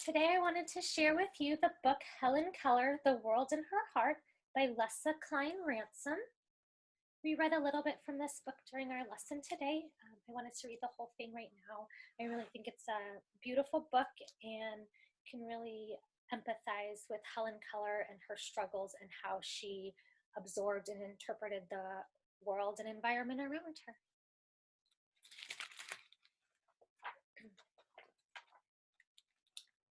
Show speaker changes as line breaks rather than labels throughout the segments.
Today I wanted to share with you the book Helen Keller, The World in Her Heart by Lessa Klein Ransom. We read a little bit from this book during our lesson today. I wanted to read the whole thing right now. I really think it's a beautiful book and can really empathize with Helen Keller and her struggles and how she absorbed and interpreted the world and environment around her.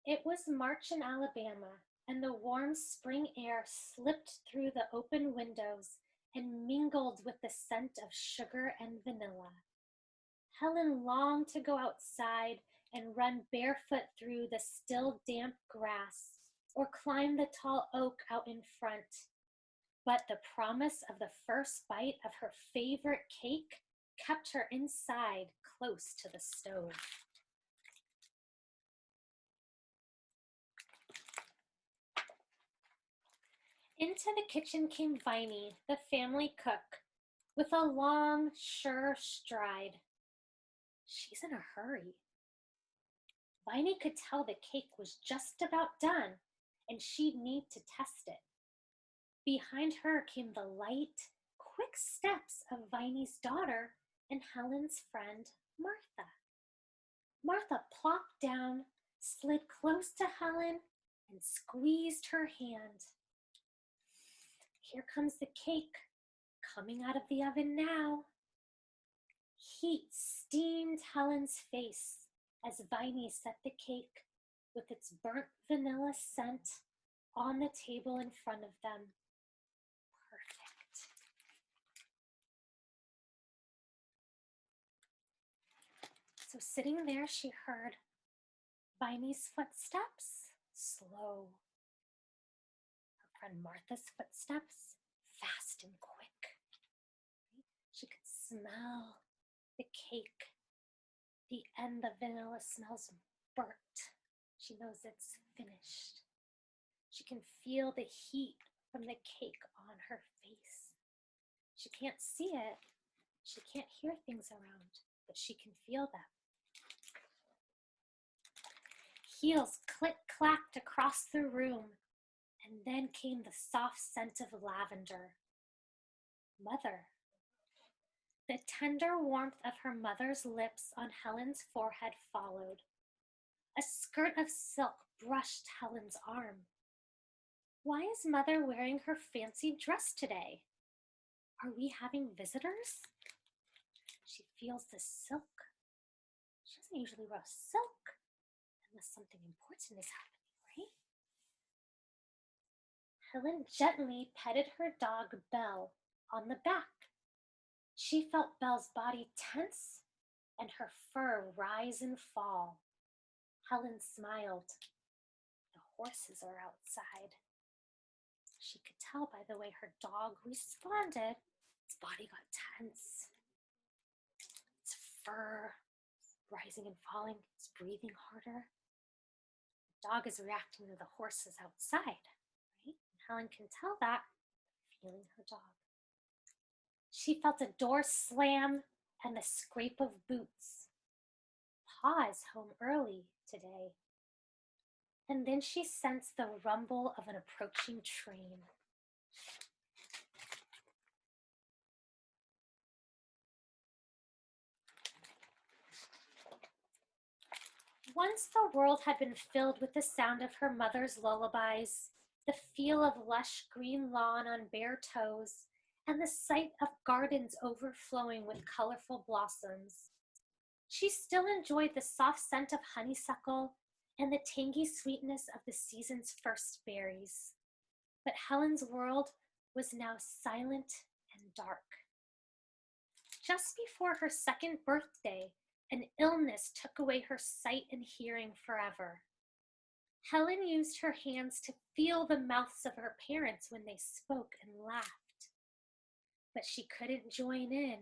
It was March in Alabama, and the warm spring air slipped through the open windows and mingled with the scent of sugar and vanilla. Helen longed to go outside and run barefoot through the still damp grass or climb the tall oak out in front. But the promise of the first bite of her favorite cake kept her inside, close to the stove. Into the kitchen came Viney, the family cook, with a long, sure stride. She's in a hurry. Viney could tell the cake was just about done, and she'd need to test it. Behind her came the light, quick steps of Viney's daughter and Helen's friend, Martha. Martha plopped down, slid close to Helen, and squeezed her hand. Here comes the cake, coming out of the oven now. Heat steamed Helen's face as Viney set the cake with its burnt vanilla scent on the table in front of them. Perfect. So sitting there, she heard Viney's footsteps, slow. Friend Martha's footsteps, fast and quick. She could smell the cake. The end of vanilla smells burnt. She knows it's finished. She can feel the heat from the cake on her face. She can't see it. She can't hear things around, but she can feel them. Heels click-clacked across the room. And then came the soft scent of lavender. Mother. The tender warmth of her mother's lips on Helen's forehead followed. A skirt of silk brushed Helen's arm. Why is Mother wearing her fancy dress today? Are we having visitors? She feels the silk. She doesn't usually wear silk unless something important is happening. Helen gently petted her dog, Belle, on the back. She felt Belle's body tense and her fur rise and fall. Helen smiled. The horses are outside. She could tell by the way her dog responded. Its body got tense. Its fur rising and falling. It's breathing harder. The dog is reacting to the horses outside. Helen can tell that, feeling her dog. She felt a door slam and the scrape of boots. Pa is home early today. And then she sensed the rumble of an approaching train. Once the world had been filled with the sound of her mother's lullabies, the feel of lush green lawn on bare toes, and the sight of gardens overflowing with colorful blossoms. She still enjoyed the soft scent of honeysuckle and the tangy sweetness of the season's first berries. But Helen's world was now silent and dark. Just before her second birthday, an illness took away her sight and hearing forever. Helen used her hands to feel the mouths of her parents when they spoke and laughed. But she couldn't join in.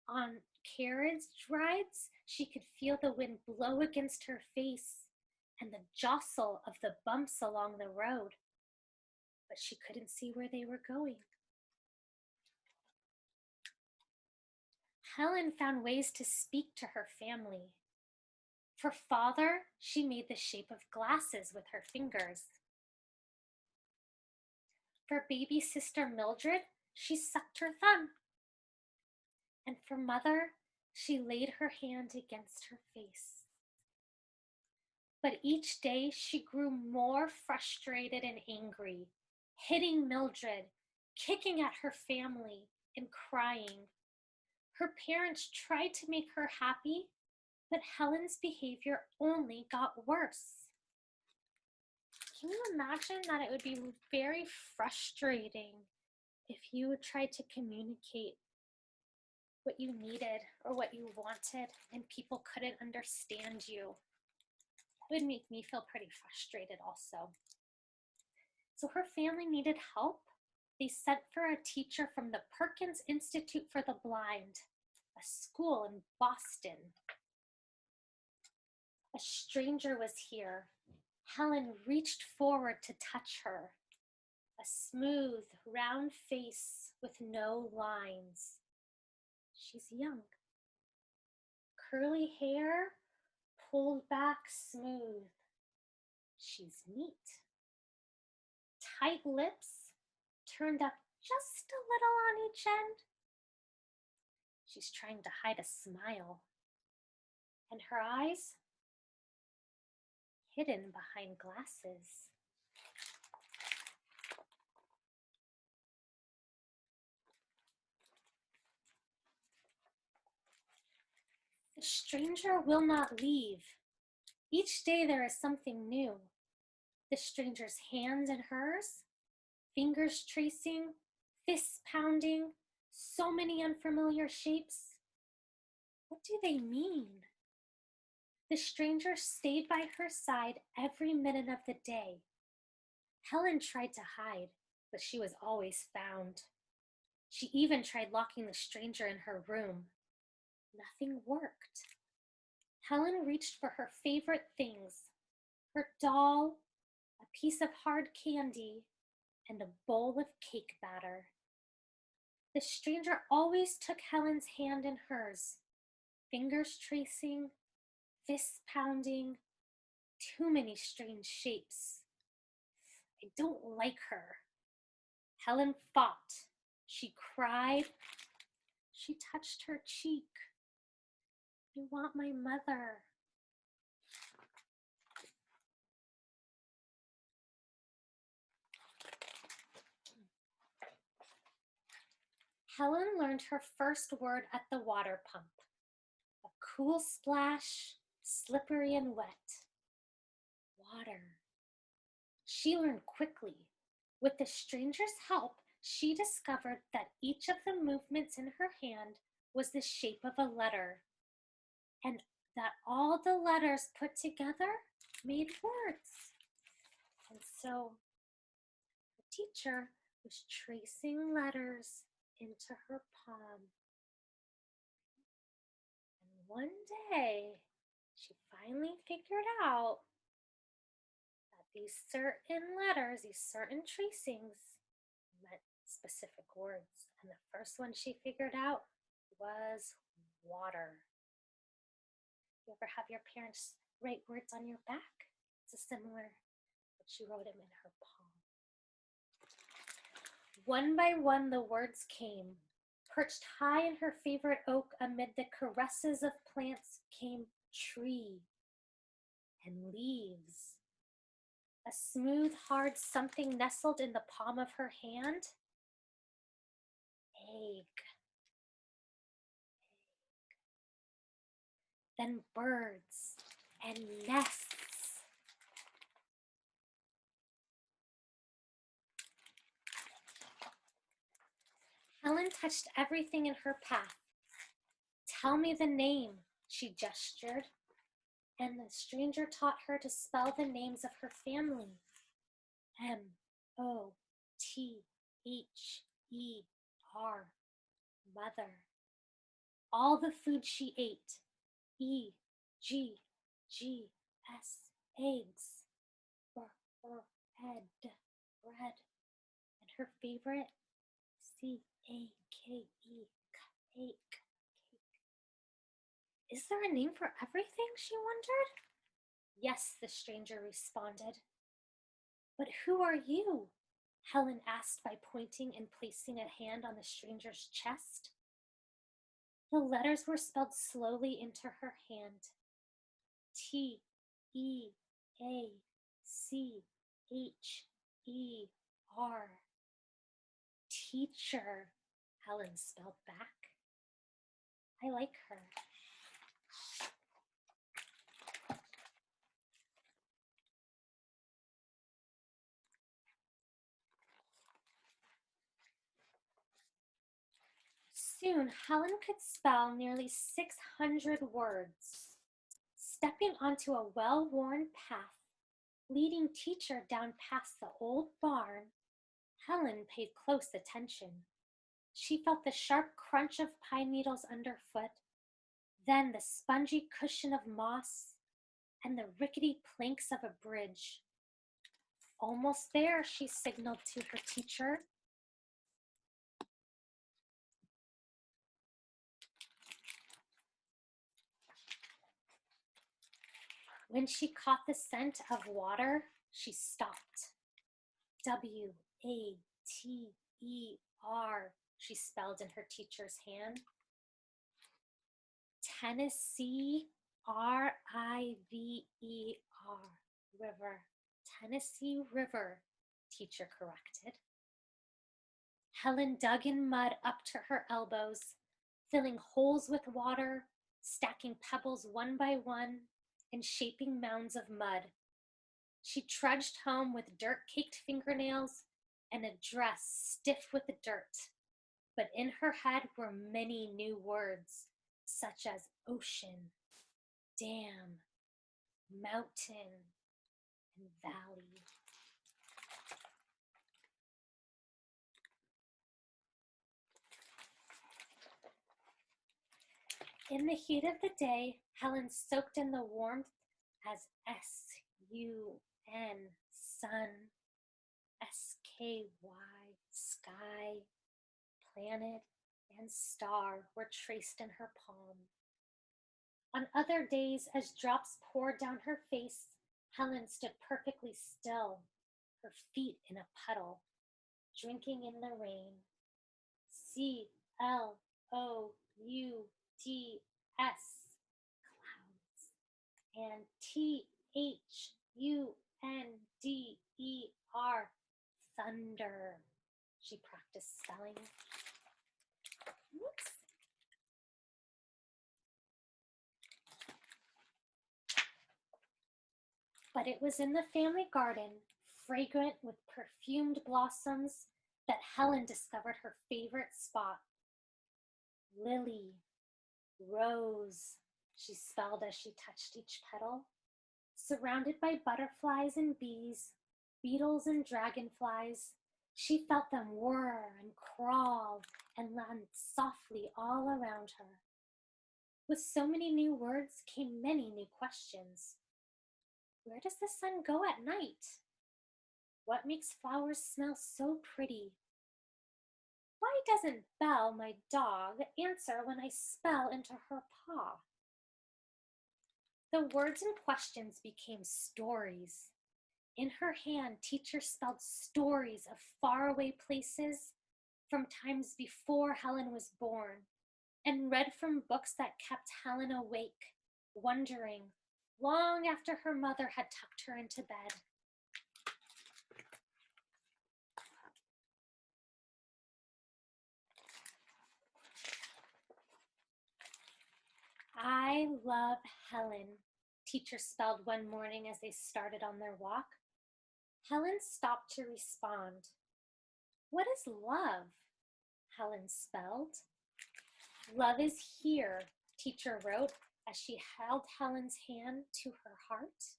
On carriage rides, she could feel the wind blow against her face and the jostle of the bumps along the road. But she couldn't see where they were going. Helen found ways to speak to her family. For father, she made the shape of glasses with her fingers. For baby sister Mildred, she sucked her thumb. And for mother, she laid her hand against her face. But each day she grew more frustrated and angry, hitting Mildred, kicking at her family, and crying. Her parents tried to make her happy, but Helen's behavior only got worse. Can you imagine that it would be very frustrating if you tried to communicate what you needed or what you wanted and people couldn't understand you? It would make me feel pretty frustrated also. So her family needed help. They sent for a teacher from the Perkins Institute for the Blind, a school in Boston. A stranger was here. Helen reached forward to touch her. A smooth, round face with no lines. She's young. Curly hair, pulled back smooth. She's neat. Tight lips, turned up just a little on each end. She's trying to hide a smile. And her eyes, hidden behind glasses. The stranger will not leave. Each day there is something new. The stranger's hands in hers, fingers tracing, fists pounding, so many unfamiliar shapes. What do they mean? The stranger stayed by her side every minute of the day. Helen tried to hide, but she was always found. She even tried locking the stranger in her room. Nothing worked. Helen reached for her favorite things, her doll, a piece of hard candy, and a bowl of cake batter. The stranger always took Helen's hand in hers, fingers tracing, fists pounding, too many strange shapes. I don't like her. Helen fought. She cried. She touched her cheek. I want my mother. Helen learned her first word at the water pump. A cool splash, slippery and wet. Water. She learned quickly. With the stranger's help, she discovered that each of the movements in her hand was the shape of a letter, and that all the letters put together made words. And so the teacher was tracing letters into her palm. And one day, she finally figured out that these certain letters, these certain tracings, meant specific words. And the first one she figured out was water. You ever have your parents write words on your back? It's a similar, but she wrote them in her palm. One by one, the words came. Perched high in her favorite oak amid the caresses of plants came tree and leaves. A smooth, hard something nestled in the palm of her hand. Egg. Then birds and nests. Helen touched everything in her path. Tell me the name, she gestured, and the stranger taught her to spell the names of her family. M-O-T-H-E-R, mother. All the food she ate, E-G-G-S, eggs, bread, and her favorite, C-A-K-E, cake. Is there a name for everything? She wondered. Yes, the stranger responded. But who are you? Helen asked by pointing and placing a hand on the stranger's chest. The letters were spelled slowly into her hand. Teacher. Teacher, Helen spelled back. I like her. Soon, Helen could spell nearly 600 words. Stepping onto a well-worn path, leading Teacher down past the old barn, Helen paid close attention. She felt the sharp crunch of pine needles underfoot, then the spongy cushion of moss, and the rickety planks of a bridge. Almost there, she signaled to her teacher. When she caught the scent of water, she stopped. Water, she spelled in her teacher's hand. Tennessee, River. River. Tennessee River, teacher corrected. Helen dug in mud up to her elbows, filling holes with water, stacking pebbles one by one, and shaping mounds of mud. She trudged home with dirt-caked fingernails and a dress stiff with the dirt. But in her head were many new words, such as ocean, dam, mountain, and valley. In the heat of the day, Helen soaked in the warmth as S-U-N, sun, S-K-Y, sky, planet, and star were traced in her palm. On other days, as drops poured down her face, Helen stood perfectly still, her feet in a puddle, drinking in the rain. C-L-O-U-D-S, clouds, and Thunder, thunder. She practiced spelling. Whoops. But it was in the family garden, fragrant with perfumed blossoms, that Helen discovered her favorite spot. Lily, rose, she spelled as she touched each petal. Surrounded by butterflies and bees, beetles and dragonflies, she felt them whir and crawl and land softly all around her. With so many new words came many new questions. Where does the sun go at night? What makes flowers smell so pretty? Why doesn't Belle, my dog, answer when I spell into her paw? The words and questions became stories. In her hand, Teacher spelled stories of faraway places from times before Helen was born, and read from books that kept Helen awake, wondering, long after her mother had tucked her into bed. I love Helen, Teacher spelled one morning as they started on their walk. Helen stopped to respond. What is love? Helen spelled. Love is here, Teacher wrote as she held Helen's hand to her heart.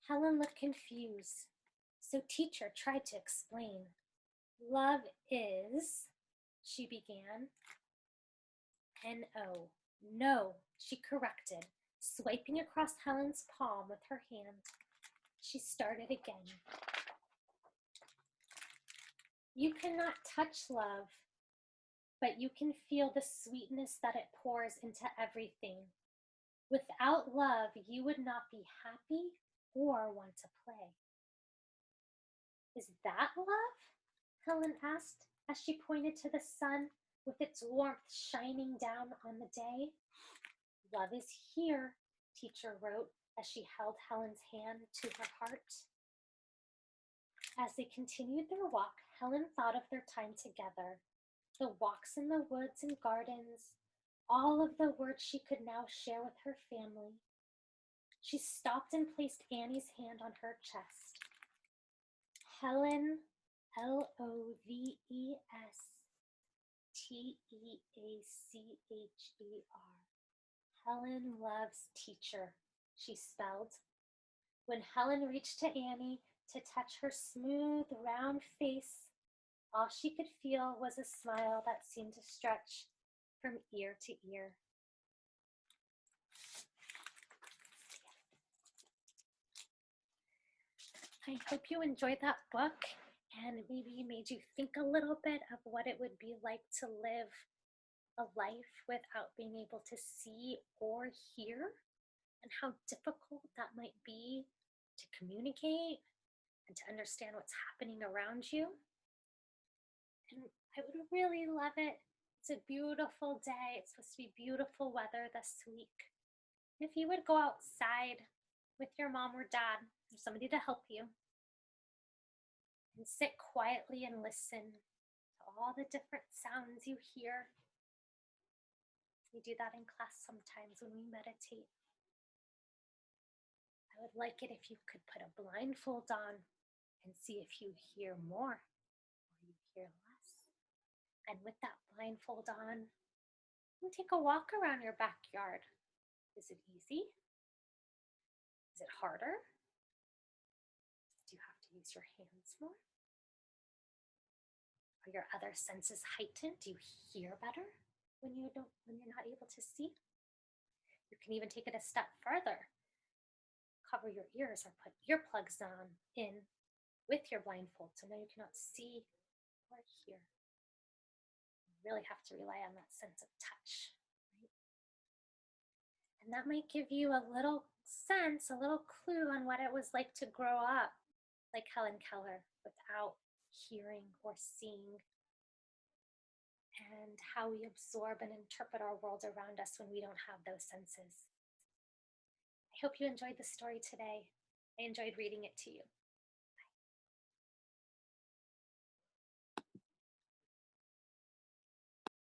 Helen looked confused, so Teacher tried to explain. Love is, she began. N-O. No, she corrected, swiping across Helen's palm with her hand. She started again. You cannot touch love. but you can feel the sweetness that it pours into everything. Without love, you would not be happy or want to play. Is that love? Helen asked as she pointed to the sun with its warmth shining down on the day. Love is here, Teacher wrote as she held Helen's hand to her heart. As they continued their walk, Helen thought of their time together, the walks in the woods and gardens, all of the words she could now share with her family. She stopped and placed Annie's hand on her chest. Helen, Loveseacher. Helen loves teacher, she spelled. When Helen reached to Annie to touch her smooth, round face, all she could feel was a smile that seemed to stretch from ear to ear. I hope you enjoyed that book and maybe made you think a little bit of what it would be like to live a life without being able to see or hear, and how difficult that might be to communicate and to understand what's happening around you. And I would really love it. It's a beautiful day. It's supposed to be beautiful weather this week. If you would go outside with your mom or dad or somebody to help you and sit quietly and listen to all the different sounds you hear. We do that in class sometimes when we meditate. I would like it if you could put a blindfold on and see if you hear more or you hear less. And with that blindfold on, you take a walk around your backyard. Is it easy? Is it harder? Do you have to use your hands more? Are your other senses heightened? Do you hear better when you're not able to see? You can even take it a step further. Cover your ears or put earplugs on in with your blindfold so now you cannot see or hear. You really have to rely on that sense of touch, right? And that might give you a little sense, a little clue on what it was like to grow up like Helen Keller without hearing or seeing, and how we absorb and interpret our world around us when we don't have those senses. I hope you enjoyed the story today. I enjoyed reading it to you.